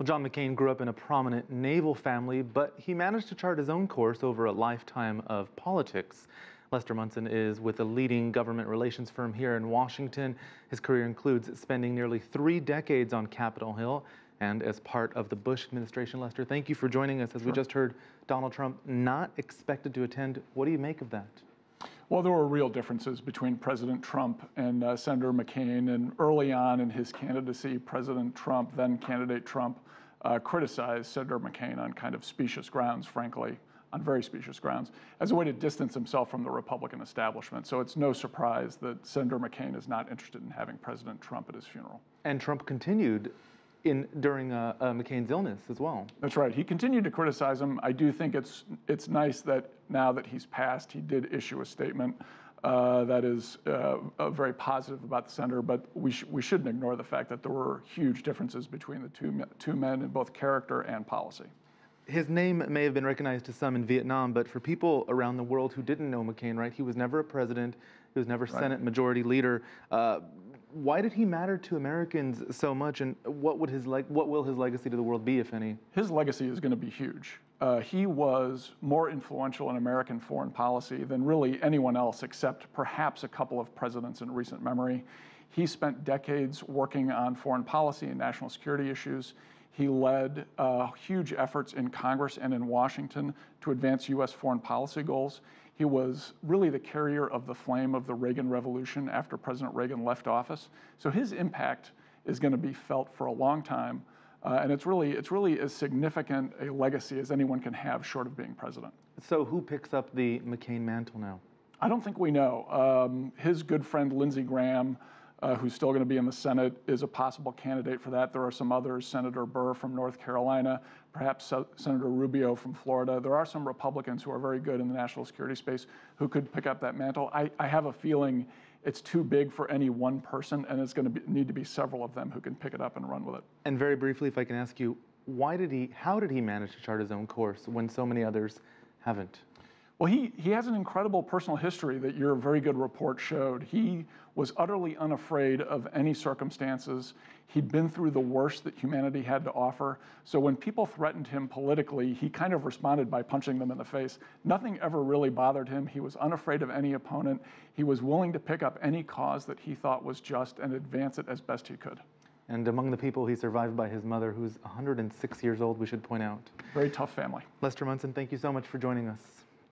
Well, John McCain grew up in a prominent naval family, but he managed to chart his own course over a lifetime of politics. Lester Munson is with a leading government relations firm here in Washington. His career includes spending nearly 3 decades on Capitol Hill and as part of the Bush administration. Lester, thank you for joining us. As we just heard, Donald Trump not expected to attend. What do you make of that? Well, there were real differences between President Trump and Senator McCain. And early on in his candidacy, President Trump, then candidate Trump, criticized Senator McCain on kind of specious grounds, frankly, on very specious grounds, as a way to distance himself from the Republican establishment. So it's no surprise that Senator McCain is not interested in having President Trump at his funeral. And Trump continued during McCain's illness as well. That's right. He continued to criticize him. I do think it's nice that now that he's passed, he did issue a statement that is very positive about the senator, but we shouldn't ignore the fact that there were huge differences between the two men in both character and policy. His name may have been recognized to some in Vietnam, but for people around the world who didn't know McCain, right, he was never a president, he was never Senate Majority Leader. Why did he matter to Americans so much, and what will his legacy to the world be, if any? His legacy is going to be huge. He was more influential in American foreign policy than really anyone else, except perhaps a couple of presidents in recent memory. He spent decades working on foreign policy and national security issues. He led huge efforts in Congress and in Washington to advance U.S. foreign policy goals. He was really the carrier of the flame of the Reagan Revolution after President Reagan left office. So his impact is going to be felt for a long time, and it's really as significant a legacy as anyone can have short of being president. So who picks up the McCain mantle now? I don't think we know. His good friend Lindsey Graham, who's still going to be in the Senate, is a possible candidate for that. There are some others, Senator Burr from North Carolina, perhaps Senator Rubio from Florida. There are some Republicans who are very good in the national security space who could pick up that mantle. I have a feeling it's too big for any one person, and it's going to need to be several of them who can pick it up and run with it. And very briefly, if I can ask you, how did he manage to chart his own course when so many others haven't? Well, he has an incredible personal history that your very good report showed. He was utterly unafraid of any circumstances. He'd been through the worst that humanity had to offer. So when people threatened him politically, he kind of responded by punching them in the face. Nothing ever really bothered him. He was unafraid of any opponent. He was willing to pick up any cause that he thought was just and advance it as best he could. And among the people, he's survived by his mother, who's 106 years old, we should point out. Very tough family. Lester Munson, thank you so much for joining us.